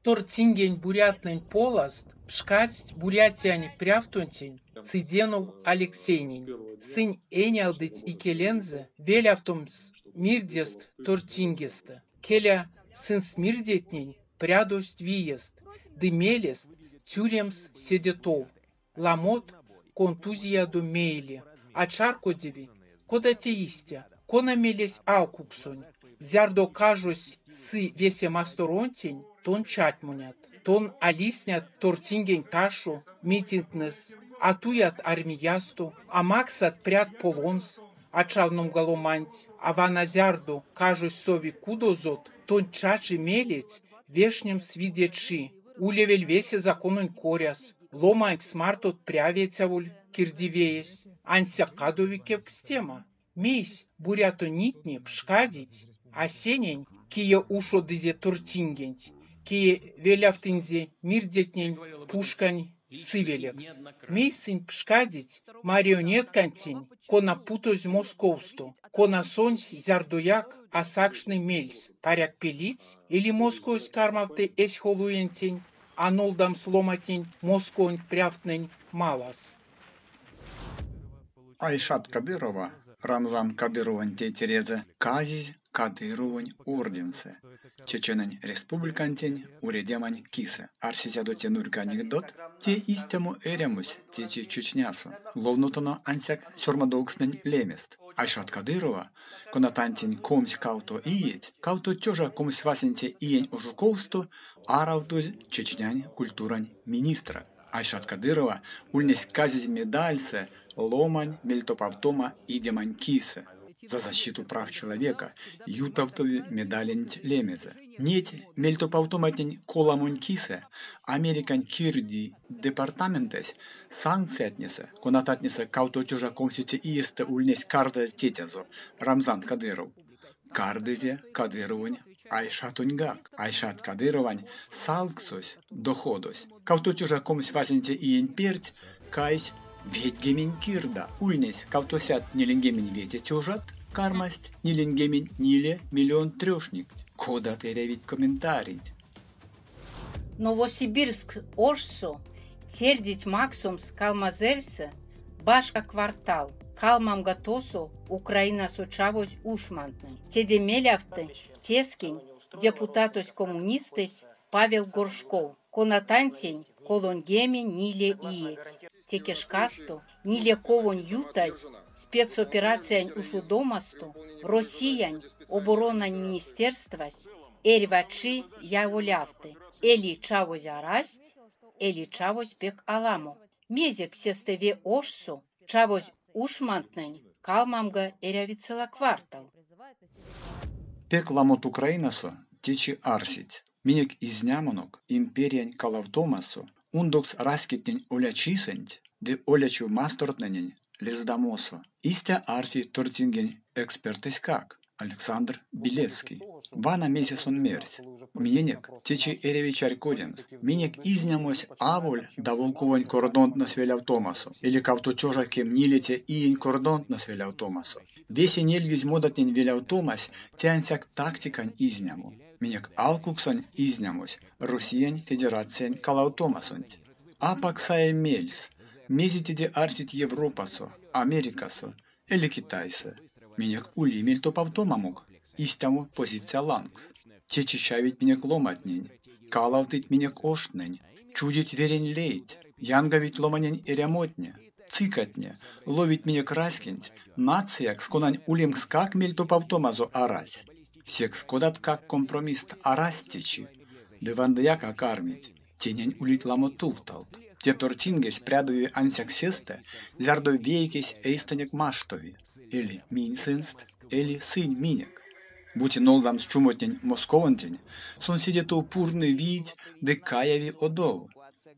Тортинген бурятнень полост, пшкасть бурятяне прявтунтень, циденов Алексейнин. Сынь энялдыть и келензе, велявтумс мирдест тортингеста. Келя сын смирдетнень, прядость виест, дымелест, тюремс седетов. Ламот контузия до мейли, а чаркодеви, кода теистя, кона мелесь алкуксонь. Зярдо кажусь сы весе масторонтень, тон чатмунят, тон алиснят тортинген кашу, митингнес, атуят армиясту, а максат прят полонс, а чавном галоманть, а вана зярду кажусь сови кудозот, тон чачи мелец, вешнем свидечи, улевель весе законун коряс, ломанк смартот прявецявуль кирдивеес, анся кадовикев кстема. Мейсь бурято нитни пшкадить, асенень, кие ушо дызе тортингенть, кие велявтынзе мирдетнень пушкань сывелекс. Мейсынь пшкадить марионеткантень, кона путозь московсту, кона сонсь зярдуяк асакшный мельс, паряк пелить, или москось кармавты эсхолуентень, анолдам сломатень москонь прявтнень малас. Айшат Кадырова, Рамзан Кадыровань тетерезе, казись Кадыровань орденсе. Чеченень республикантень уредемань кисе. Арсисядо тенурка анекдот, те истему эремусь, течи чечнясу. Ловнутано ансяк сёрмадокснень лемест. Айшат Кадырова, конатантень комсь кауто иеть, кауто тёжа комсь васенте иень ожуковсту, аравдузь чечнянь культурань министра. Айшат Кадырова ульнесь казись медальсе, ломань, мельтопавтома и деманькисе. За защиту прав человека ютавтови медалент лемезе. Нет мельтопавтоматень коламонькисе, американ кирди департаментес санкциятнесе, конататнесе кауто тюжа комсите иесте ульнесь кардез тетязо, Рамзан Кадыров. Кардезе Кадыровань Айшатуньгак, Айшат Кадыровань салксось доходось. Кауто тюжа комсь васенте иень перть, кайсь ведь гемень кирда, ульнесь, кавтосят нилингемень ветя тюжат, кармасть нилингемень ниле миллион трешник. Кода перевить комментарий. Новосибирск ожсо, тердить максумс калмазельсе, башка квартал, калмам гатосо, Украина сучавось ушмантной. Теде мелявты, тескинь, депутатос коммунистес, Павел Горшков, конатантень, колонгеме ниле иеть. Текешкасту, ниле ковонь ютазь, спецоперациянь ушудомасту, Россиянь, оборонань министерствась, эрьвачи яволявты, эли чавозь арасть, эли чавозь пек аламо. Мезек сестеве ошсу, чавозь ушмантнань, калмамга эрявицела квартал. Пек ламот Украинасо, течи арсить. Минек изнямонок, империянь калавтомасо, ундокс раскетнень олячисенть, де олячу мастортнень лездамосо. Истя арси тортингень экспертескак, Александр Белевский. Вана месясон мерсь. Минек течи эревичарь коден. Минек изнямось аволь да волковонь кордонт на свелявтомасо. Или кавто тёжа кем нилете иень кордонт на свелявтомасо. Весе нельвизь модатнень велявтомась, тянсяк тактикань изняму. Минек алкуксонь изнямось, Русиянь федерациянь калаутомасонть. А паксая мельс, мезитеде арсит Европасо, Америкасо, или Китайсе. Минек ули мельтопавтомамук, истяму позиция лангс. Чечищавить минек ломатнень, калавтыть минек ошнень, чудить верень леять, янгавить ломанень эрямотня, цикатня, ловить минек раскинть, нацияк сконань улем скак мельтопавтомазо арась. Секс кодат как компромист арастичи, девандаяка кармить, тенень улит ламотуфталт. Те тортингес прядови ансяк сесте, зярдо вейкес эйстанек маштови, или минсинст, или сынь минек. Бути нолдам счумотнень московантень, сон сидето упурный вид декаяви одов.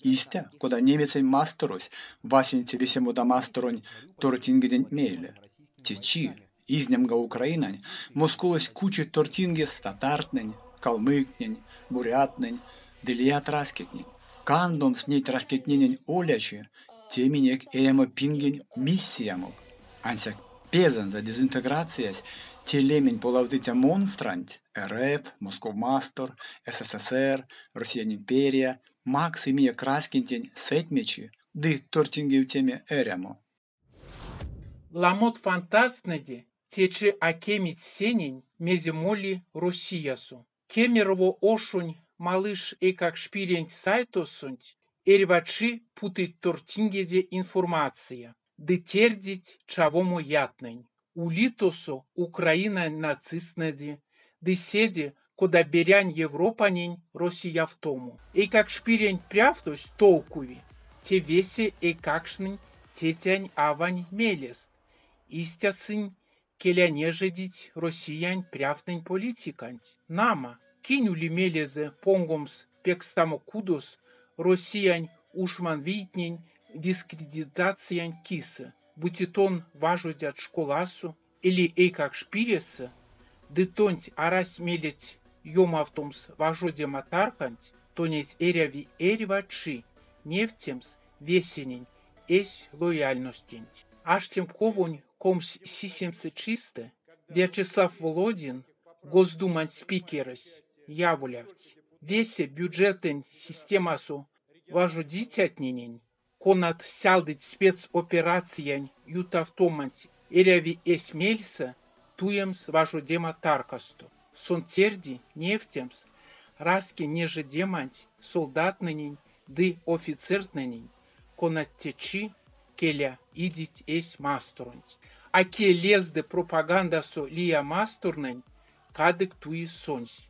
Истя, кода немецень мастерось, васенте весемода мастеронь тортингедень мейле. Течи, изнемга Украинань, московось кучи тортингес татартнень, калмыкнень, бурятнень, делият раскетнень. Кандом снеть раскетненень олячи, теминек эремо пингень миссиямок. Ансяк пезан за дезинтеграциясь, Телемень полавдитя монстрант, РФ, Московмастор, СССР, Росіян імперія, Макс іміє краскінтень сетмечі, ди тортінгів теме ерямо. Ламот фантастнеди, течи акемить сенень, меземоли Россиясу. Кемерово ошунь, малыш и как шпирень сайтосунь, эрвачи путыть тортингеде информация, ды тердить чавому ятнень. Улитосу Украина нацистнеди, ды седи, кода берянь Европанень Россия в тому. И как шпирень прявтось толкуви, те весе и какшнень тетянь авань мелест. Истясынь келя нежедить россиян прявтнень политиканть. Нама, кинули мелезе понгомс пекстамо кудос, россиян ушман витнень дискредитациянь киса. Бутитон важудят школасу, или эй как шпиреса, дытонть арась мелеть йомавтомс важуде матарканть, тонеть эряви эревачи, нефтемс весенень, эсь лояльностенть. Аж тем ковонь комс сисемсы чисто, Вячеслав Володин, Госдумань спикерес, явулявть. Весе бюджетень системасу важудить отненень, конат сялдыть спецоперациянь ютавтоманть эряви эсмельса, туемс важудема таркасту. Сон терди нефтемс, раски нежедеманть солдатнынень, ды офицертнынень, конат течи, келя идить эсь масторунть. А ке лезде пропагандасо лия масторнень, кадык туи сонсь.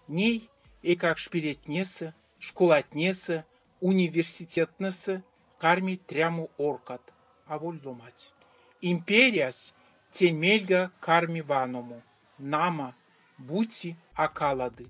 Ней и как шпиретнеса, школатнеса, университетнеса, карми тряму оркат, а воль думать. Империяс тень мельга карми ваному, нама, бути акалады.